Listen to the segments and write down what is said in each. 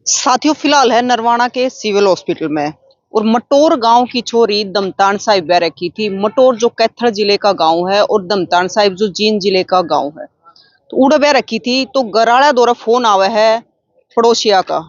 साथियों, फिलहाल है नरवाना के सिविल हॉस्पिटल में। और मटोर गांव की छोरी दमतान साहिब बह रखी थी। मटोर जो कैथल जिले का गांव है और दमतान साहिब जो जींद जिले का गांव है, तो उड़ बह रखी थी। तो गराड़ा द्वारा फोन आवे है पड़ोसिया का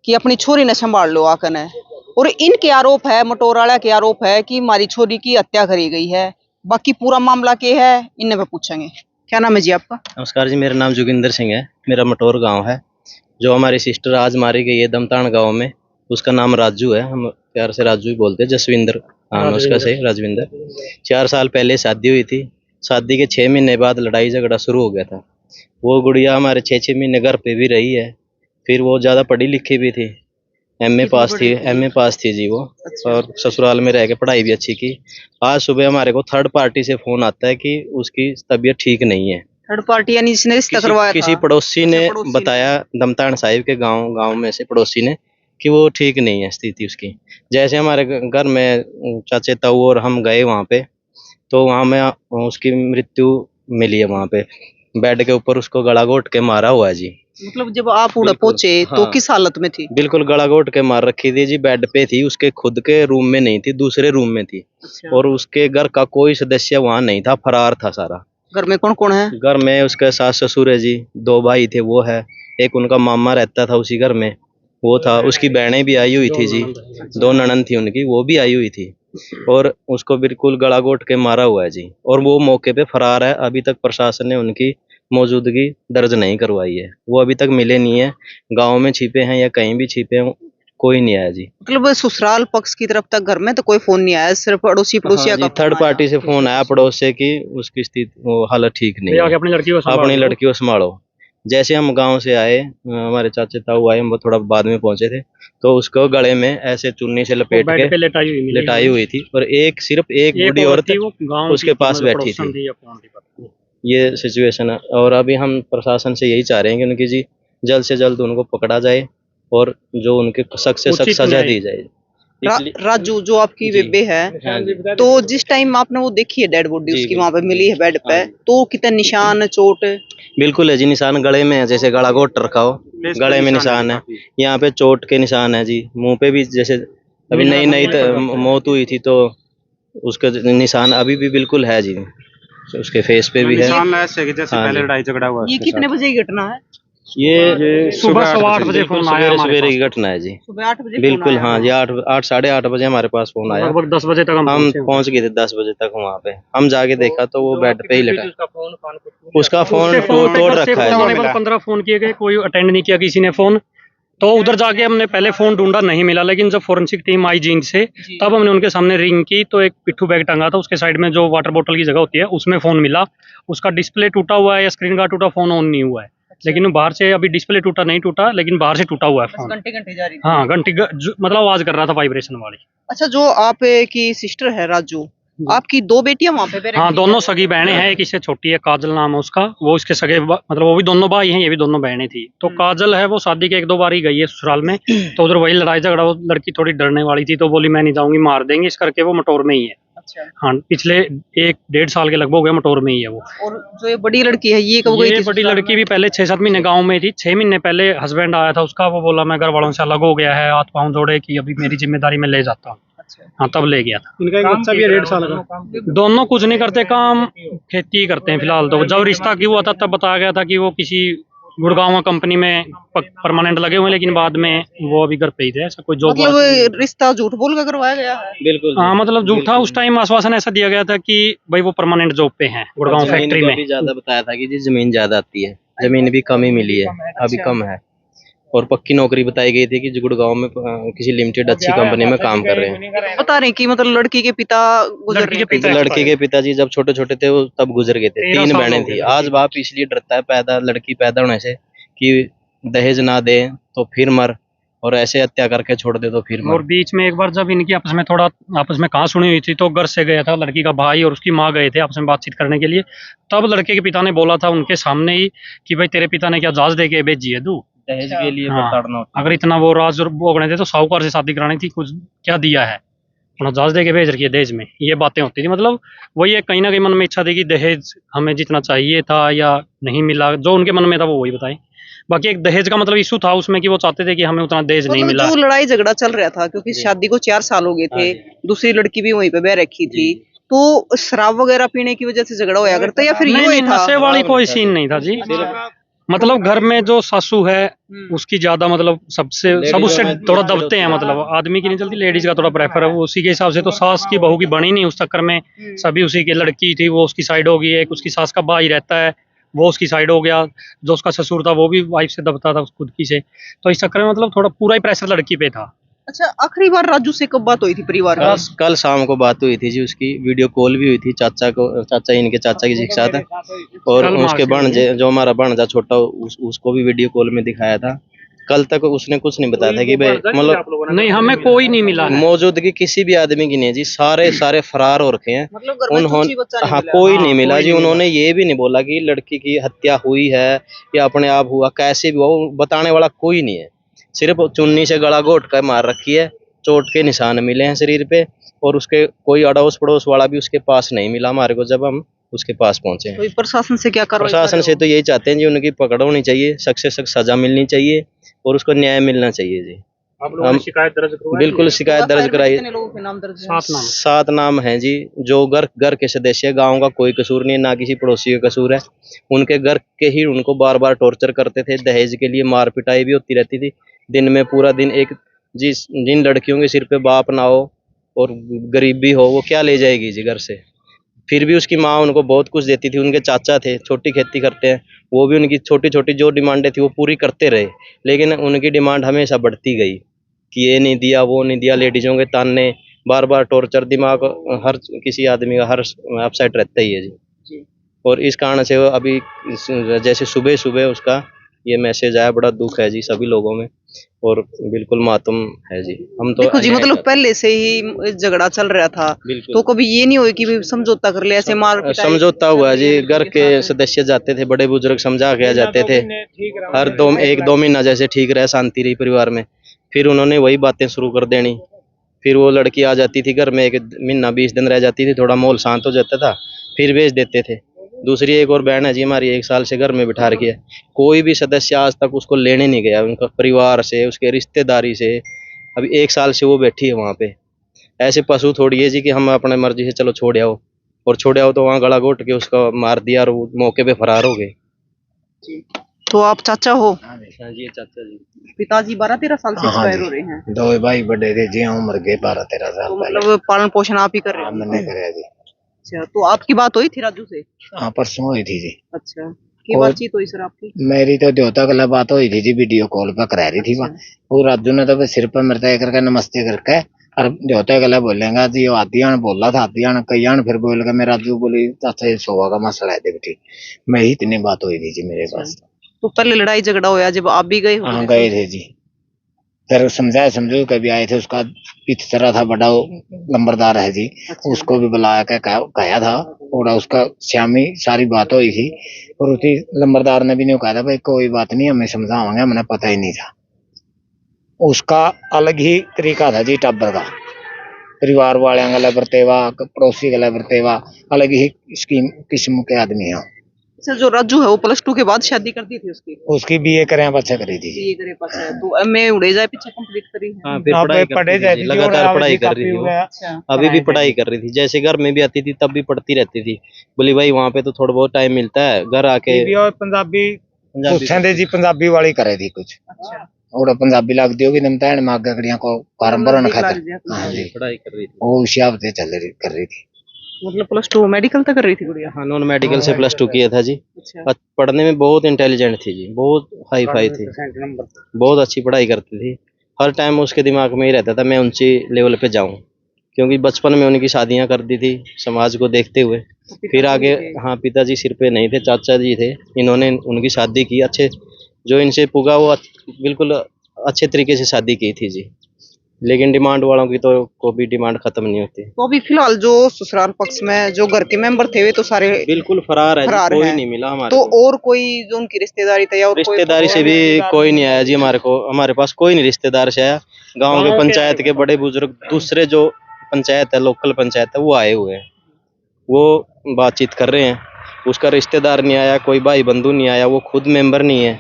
कि अपनी छोरी ने संभाल लो आकन है। और इनके आरोप है, मटोर वाला के आरोप है कि हमारी छोरी की हत्या करी गई है। बाकी पूरा मामला क्या है इन्हें पे पूछेंगे। क्या नाम है जी आपका? नमस्कार जी, मेरा नाम जोगिंदर सिंह है। मेरा मटोर गांव है। जो हमारी सिस्टर आज मारी गई है दमतान गांव में, उसका नाम राजू है। हम प्यार से राजू ही बोलते हैं। जसविंदर नाम है उसका, सही राजविंदर। 4 साल पहले शादी हुई थी। शादी के 6 महीने बाद लड़ाई झगड़ा शुरू हो गया था। वो गुड़िया हमारे 6 6 महीने घर पे भी रही है। फिर वो ज़्यादा पढ़ी लिखी भी थी, एमए पास थी जी वो। और ससुराल में रह के पढ़ाई भी अच्छी की। आज सुबह हमारे को थर्ड पार्टी से फोन आता है कि उसकी तबीयत ठीक नहीं है। थर्ड पार्टी यानी जिसने रिश्ता करवाया किसी था? पड़ोसी ने पड़ोसी बताया, दमतान साहिब के गांव में से पड़ोसी ने, कि वो ठीक नहीं है स्थिति उसकी। जैसे हमारे घर में चाचे ताऊ और हम गए वहाँ पे, तो वहाँ में उसकी मृत्यु मिली है। वहाँ पे बेड के ऊपर उसको गला घोट के मारा हुआ है जी। मतलब जब आप उड़ा पहुंचे तो हाँ, किस हालत में थी? बिल्कुल गला घोट के मार रखी थी जी। बेड पे थी, उसके खुद के रूम में नहीं थी, दूसरे रूम में थी। अच्छा। और उसके घर का कोई सदस्य वहाँ नहीं था, फरार था सारा। घर में कौन कौन है? घर में उसके सास ससुर है जी, 2 भाई थे वो है, एक उनका मामा रहता था उसी घर में, वो था। उसकी बहनें भी आई हुई थी जी, 2 ननद थी उनकी, वो भी आई हुई थी। और उसको बिल्कुल गला घोट के मारा हुआ है जी। और वो मौके पे फरार है। अभी तक प्रशासन ने उनकी मौजूदगी दर्ज नहीं करवाई है। वो अभी तक मिले नहीं है। गाँव में छिपे हैं या कहीं भी छिपे हैं, कोई नहीं आया जी। मतलब ससुराल पक्ष की तरफ तक घर में तो कोई फोन नहीं आया, सिर्फ पड़ोसी हाँ पड़ोसिया जी, का थर्ड पार्टी से फोन आया पड़ोस से कि उसकी स्थिति, वो हालत ठीक नहीं है, अपनी लड़की को संभालो। जैसे हम गांव से आए, हमारे चाचे ताऊ आए, हम वो थोड़ा बाद में पहुंचे थे, तो उसको गले में ऐसे चुन्नी से लपेट के लेटाई हुई थी। और सिर्फ एक बूढ़ी औरत उसके पास बैठी थी। ये सिचुएशन है। और अभी हम प्रशासन से यही चाह रहे हैं कि उनकी जी जल्द से जल्द उनको पकड़ा जाए और जो उनके सख्त से सख्त सजा दी जाए। राजू जो आपकी जी। बेबे है, हाँ जी। तो जिस टाइम आपने वो देखी है डेड बॉडी जी, उसकी वहां पे मिली है बेड पे, हाँ जी। तो कितने निशान चोट? बिल्कुल है जी, निशान गले में है, जैसे गला घोट रखा हो, गले में निशान है। यहाँ पे चोट के निशान है जी। मुंह पे भी, जैसे अभी नई नई मौत हुई थी तो उसका निशान अभी भी बिल्कुल है जी। उसके फेस पे भी है। निशान ऐसे कि जैसे हाँ पहले जी। लड़ाई झगड़ा हुआ ये कितने बजे की घटना है? ये सुबह 8 बजे बिल्कुल सवेरे की घटना है जी। सुबह 8 बजे फोन बिल्कुल आया? हाँ जी, 8 8:30 बजे हमारे पास फोन आया। लगभग 10 बजे तक हम पहुंच गए थे 10 बजे तक वहाँ पे। हम जाके देखा तो वो बेड पे ही लेटा। उसका फोन तोड़ रखा है। 15 फोन किए गए, कोई अटेंड नहीं किया किसी ने फोन। तो उधर जाके हमने पहले फोन ढूंढा, नहीं मिला। लेकिन जब फोरेंसिक टीम आई जींद से, तब हमने उनके सामने रिंग की तो एक पिट्ठू बैग टंगा था, उसके साइड में जो वाटर बोतल की जगह होती है उसमें फोन मिला। उसका डिस्प्ले टूटा हुआ है या स्क्रीन गार्ड टूटा, फोन ऑन नहीं हुआ है। लेकिन बाहर से अभी डिस्प्ले टूटा नहीं टूटा, लेकिन बाहर से टूटा हुआ है फोन। घंटे घंटे जा रही थी। हाँ, मतलब आवाज कर रहा था वाइब्रेशन वाली। अच्छा, जो आप की सिस्टर है राजू, आपकी 2 बेटियां वहां पे हाँ, दोनों सगी बहनें हैं। एक इससे छोटी है, काजल नाम है उसका। वो इसके सगे मतलब वो भी दोनों भाई हैं, ये भी दोनों बहनें थी। तो काजल है वो शादी के 1-2 बार ही गई है ससुराल में। तो उधर वही लड़ाई झगड़ा, वो लड़की थोड़ी डरने वाली थी तो बोली मैं नहीं जाऊंगी, मार देंगे, इस करके वो मटोर में ही है। अच्छा। हाँ, पिछले 1-1.5 साल के लगभग हो गया मटोर में ही है वो। और जो ये बड़ी लड़की है ये कब गई ये थी? बड़ी लड़की भी पहले 6-7 महीने गाँव में थी। 6 महीने पहले हस्बैंड आया था उसका, वो बोला मैं घर वालों से अलग हो गया है, हाथ पाँव जोड़े कि अभी मेरी जिम्मेदारी में ले जाता हूँ। हाँ, तब ले गया था। इनका एक बच्चा भी है 1.5 साल का। दोनों कुछ नहीं करते काम, खेती करते हैं फिलहाल। तो जब रिश्ता क्यों हुआ था तब बताया गया था कि वो किसी गुड़गांव कंपनी में परमानेंट लगे हुए, लेकिन बाद में वो अभी घर पे ही थे। ऐसा कोई जॉब मतलब रिश्ता झूठ बोल कर करवाया गया है? बिल्कुल। हाँ, मतलब झूठा। उस टाइम आश्वासन ऐसा दिया गया था कि भाई वो परमानेंट जॉब पे हैं गुड़गांव फैक्ट्री में। ज्यादा बताया था कि जी जमीन ज्यादा आती है, जमीन भी कम ही मिली है, अभी कम है। और पक्की नौकरी बताई गई थी कि गुड़गांव में किसी लिमिटेड अच्छी कंपनी में काम कर रहे हैं। बता रहे हैं कि मतलब लड़की के पिता गुजर रहे थे। लड़के के पिताजी जब छोटे छोटे थे वो तब गुजर गए थे। 3 बहनें थी। आज बाप इसलिए डरता है लड़की पैदा होने से कि दहेज ना दे तो फिर मर, और ऐसे हत्या करके छोड़ दे तो फिर मर। और बीच में एक बार जब इनकी आपस में कहाँ सुनी हुई थी, तो घर से गया था लड़की का भाई और उसकी माँ गए थे आपस में बातचीत करने के लिए। तब लड़के के पिता ने बोला था उनके सामने ही कि भाई तेरे पिता ने क्या जहाज दे के भेजी है तू दहेज के लिए हाँ, प्रताड़ना होती है। अगर इतना वो राज भोगने थे तो साहूकार से शादी करानी थी, कुछ क्या दिया है, जहाज दे के भेज रखी है दहेज में। ये बातें होती थी। मतलब वही एक कहीं ना कहीं मन में इच्छा थी कि दहेज हमें जितना चाहिए था या नहीं मिला, जो उनके मन में था वो वही बताए। बाकी एक दहेज का मतलब इशू था उसमें कि वो चाहते थे कि हमें उतना दहेज नहीं मिला। जो लड़ाई झगड़ा चल रहा था, क्योंकि शादी को 4 साल हो गए थे, दूसरी लड़की भी वहीं पे बह रखी थी, तो शराब वगैरह पीने की वजह से झगड़ा होया करता या फिर नहीं यूं ही नहीं, था? नशे वाली कोई सीन नहीं था जी। मतलब घर में जो सासू है उसकी ज्यादा मतलब सब उससे थोड़ा दबते हैं, मतलब आदमी की नहीं चलती, लेडीज का थोड़ा प्रेफर है वो उसी के हिसाब से। तो सास की बहू की बनी नहीं, उस चक्कर में सभी उसी की लड़की थी वो उसकी साइड हो गई, एक उसकी सास का भाई रहता है वो उसकी साइड हो गया, जो उसका ससुर था वो भी वाइफ से दबता था खुद की से। तो इस चक्कर में मतलब थोड़ा पूरा ही प्रेशर लड़की पे था। अच्छा, आखिरी बार राजू से कब बात हुई थी परिवार में? कल शाम को बात हुई थी जी, उसकी वीडियो कॉल भी हुई थी चाचा इनके चाचा जी के साथ, और उसके भांजे जो हमारा भांजा छोटा उसको भी वीडियो कॉल में दिखाया था। कल तक उसने कुछ नहीं बताया था कि भाई मतलब नहीं हमें कोई नहीं मिला, मौजूदगी किसी भी आदमी की नहीं है जी, सारे फरार हो रखे हैं। मतलब घर में उन्होंने बच्चा नहीं हाँ मिला। कोई नहीं मिला जी। उन्होंने ये भी नहीं बोला कि लड़की की हत्या हुई है या अपने आप हुआ, कैसे भी हुआ बताने वाला कोई नहीं है। सिर्फ चुन्नी से गला घोट कर मार रखी है, चोट के निशान मिले हैं शरीर पे, और उसके कोई अड़ोस पड़ोस वाला भी उसके पास नहीं मिला हमारे को जब हम उसके पास पहुंचे। तो प्रशासन से क्या कार्रवाई कर प्रशासन रहे से हो? तो यही चाहते हैं जी, उनकी पकड़ होनी चाहिए, सख्त से सख्त सजा मिलनी चाहिए और उसको न्याय मिलना चाहिए जी। आप लोगों ने शिकायत दर्ज करवाई? बिल्कुल शिकायत तो दर्ज FIR में कराई। कितने लोगों के नाम दर्ज हैं? 7 नाम। 7 नाम हैं जी, जो घर के सदस्य, गांव का कोई कसूर नहीं है, ना किसी पड़ोसी का कसूर है। उनके घर के ही उनको बार बार टॉर्चर करते थे, दहेज के लिए मार पिटाई भी होती रहती थी दिन में, पूरा दिन। एक जिन लड़कियों के सिर पे बाप ना हो और गरीबी हो, वो क्या ले जाएगी जी घर से। फिर भी उसकी माँ उनको बहुत कुछ देती थी। उनके चाचा थे, छोटी खेती करते हैं, वो भी उनकी छोटी छोटी जो डिमांडें थी वो पूरी करते रहे, लेकिन उनकी डिमांड हमेशा बढ़ती गई कि ये नहीं दिया वो नहीं दिया। लेडीजों के ताने, बार बार टॉर्चर, दिमाग हर किसी आदमी का हर अपसेट रहता ही है जी। और इस कारण से वो अभी जैसे सुबह सुबह उसका ये मैसेज आया, बड़ा दुख है जी सभी लोगों में, और बिल्कुल मातम है जी। हम तो देखो जी, मतलब पहले से ही झगड़ा चल रहा था, तो कभी ये नहीं हुआ कि भी समझौता कर ले, ऐसे मार पिटाई समझौता हुआ जी। घर के सदस्य जाते थे, बड़े बुजुर्ग समझा के आ जाते थे, हर 1-2 महीना जैसे ठीक रहे, शांति रही परिवार में, फिर उन्होंने वही बातें शुरू कर देनी। फिर वो लड़की आ जाती थी घर में, 1 महीना 20 दिन रह जाती थी, थोड़ा माहौल शांत हो जाता था, फिर भेज देते थे। दूसरी एक और बहन है जी हमारी, 1 साल से घर में बिठा रखी है, कोई भी सदस्य आज तक उसको लेने नहीं गया, उनका परिवार से, उसके रिश्तेदारी से। अभी 1 साल से वो बैठी है वहाँ पे। ऐसे पशु थोड़ी है जी कि हम अपने मर्जी से चलो छोड़ आओ, और छोड़ आओ तो वहाँ गला घोट के उसका मार दिया और वो मौके पे फरार हो गए। तो आप चाचा हो? हाँ जी, चाचा जी। पिताजी 12-13 साल से एक्सपायर हो रहे हैं, 2 भाई बड़े थे जी, उम्र के 12-13 साल तो पहले। मतलब पालन पोषण आप ही कर रहे हाँ, हैं? मैंने कराया जी। अच्छा, तो आपकी बात हुई थी राजू से? हाँ, परसों हुई थी जी। अच्छा, की और बातचीत हुई सर आपकी? मेरी तो द्योता कला बात हुई थी जी, वीडियो कॉल पे करा रही थी वहाँ। वो राजू ने तो सिर पर मेरे तय करके नमस्ते करके और द्योता कला बोलेगा जी, वो आदियान बोल रहा था, आदियान कईयान, फिर बोल के मैं राजू बोली चाचा ये सोवा का मसला है बेटी। मैं ही इतनी बात हुई थी जी मेरे पास। तो पहले लड़ाई झगड़ा होया जब आप भी गए हो? हाँ, गए थे जी, फिर समझाए समझो कभी आए थे। उसका पिछड़ा था बड़ा, नंबरदार है जी, उसको भी बुलाया के कहा था, और उसका श्यामी सारी बात हुई थी, और उसी नंबरदार ने भी नहीं कहा था भाई कोई बात नहीं हमें समझावांगे, हमें पता ही नहीं था। उसका अलग ही तरीका था जी, टाबर का, परिवार वाले गला बरतेवा, पड़ोसी गला बरतेवा, अलग ही स्कीम किस्म के आदमी है। अच्छा, जो राजू है वो +2 के बाद शादी कर दी थी उसकी? उसकी BA करें बच्चा करी थी। ये करे पास है, तो MA उड़े जाए पीछे कंप्लीट करी है? हाँ, फिर पढ़ाई करती थी, लगातार पढ़ाई कर रही थी वो। अच्छा, अभी भी पढ़ाई कर रही थी, जैसे घर में भी आती थी तब भी पढ़ती रहती थी। बोली भाई वहाँ पे तो थोड़ा बहुत टाइम मिलता है, घर आके पंजाबी जी, पंजाबी वाली करे थी कुछ। अच्छा, और पंजाबी लगती होगी नमतान माँ गकड़ियां को फार्म भरन खातर। हाँ जी, पढ़ाई कर रही थी। वो हिसाब से कर रही थी। मतलब +2 मेडिकल तक कर रही थी गुड़िया? हाँ, नॉन मेडिकल से +2 किया था जी। अच्छा, पढ़ने में बहुत इंटेलिजेंट थी जी, बहुत हाई फाई थी, बहुत अच्छी पढ़ाई करती थी। हर टाइम उसके दिमाग में ही रहता था मैं ऊंची लेवल पे जाऊं, क्योंकि बचपन में उनकी शादियां कर दी थी समाज को देखते हुए। फिर आगे हाँ, पिताजी सिर पे नहीं थे, चाचा जी थे, इन्होंने उनकी शादी की, अच्छे जो इनसे पुगा वो बिल्कुल अच्छे तरीके से शादी की थी जी। लेकिन डिमांड वालों की तो कोई भी डिमांड खत्म नहीं होती। तो अभी फिलहाल जो ससुराल पक्ष में जो घर के मेंबर थे वे तो सारे बिल्कुल फरार है जी, फरार कोई हैं। नहीं मिला हमारे तो को। और कोई जो उनकी रिश्तेदारी था या और कोई रिश्तेदारी से भी कोई नहीं आया जी हमारे पास कोई नहीं रिश्तेदार से आया। गांव के पंचायत के बड़े बुजुर्ग, दूसरे जो पंचायत है, लोकल पंचायत है, वो आए हुए हैं, वो बातचीत कर रहे हैं। उसका रिश्तेदार नहीं आया, कोई भाई बंधु नहीं आया, वो खुद मेंबर नहीं है,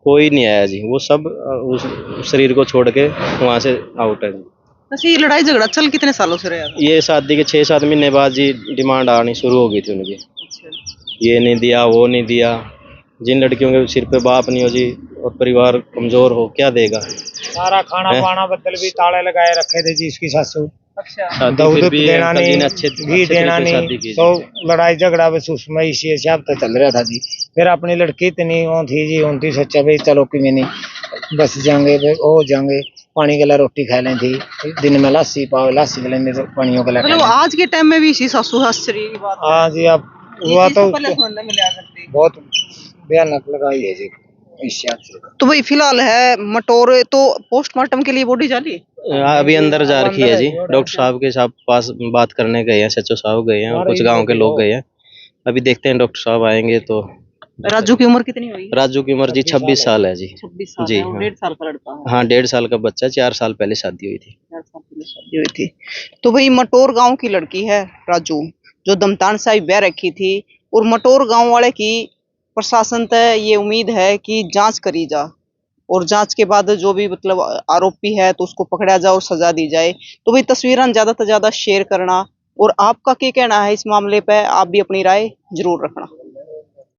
कोई नहीं आया जी, वो सब उस शरीर को छोड़ के वहाँ से आउट है जी। वैसे ये लड़ाई झगड़ा चल कितने सालों से रहा है? ये शादी के 6-7 महीने बाद जी डिमांड आनी शुरू हो गई थी उनकी, ये नहीं दिया वो नहीं दिया। जिन लड़कियों के सिर पे बाप नहीं हो जी और परिवार कमजोर हो, क्या देगा? सारा खाना पाना बदल भी ताले लगाए रखे थे जी इसकी सासू। शादी दूध फिर भी देना अंकल जी ने नहीं, अच्छे घी अच्छे देना तरीके से शादी नहीं, की तो जी। लड़ाई झगड़ा बस उसमें इसी हिसाब से चल रहा था जी। फिर अपनी लड़की इतनी वो थी जी, उनकी सोचा भाई चलो कि मैंने बस जाएंगे वो जाएंगे पानी गला रोटी खा लें थी, दिन में लस्सी पाओ लस्सी लेने तो पानियों गला मतलब आज के टाइम में भी इसी सासू ससुरी की बात है। हाँ जी। अब ये हुआ चीज़ तो पहले सुनने में लिया करती। बहुत भयानक लगाई है जी इस हिसाब से। तो भाई फिलहाल है मटोरे तो पोस्टमार्टम के लिए बॉडी जाली। अभी अंदर जा रखी है जी, अंदर है। डॉक्टर साहब के साथ पास बात करने गए हैं, सचो साहब गए हैं और कुछ गांव के लोग गए हैं। अभी देखते हैं डॉक्टर साहब आएंगे तो। राजू की उम्र कितनी हुई? राजू की उम्र जी 26 साल है जी। 26 साल जी है, वो हाँ। 1.5 साल का लड़का है। हाँ 1.5 साल का बच्चा, 4 साल पहले शादी हुई थी। 4 साल पहले शादी हुई थी। तो भाई मटोर गांव की लड़की है राजू, जो दमतान साहिब ब्याह रखी थी। और मटोर गांव वाले की प्रशासन तय ये उम्मीद है कि जांच करी जा और जांच के बाद जो भी मतलब आरोपी है तो उसको पकड़ा जाए और सजा दी जाए। तो भाई तस्वीरें ज्यादा से ज्यादा शेयर करना और आपका क्या कहना है इस मामले पे, आप भी अपनी राय जरूर रखना।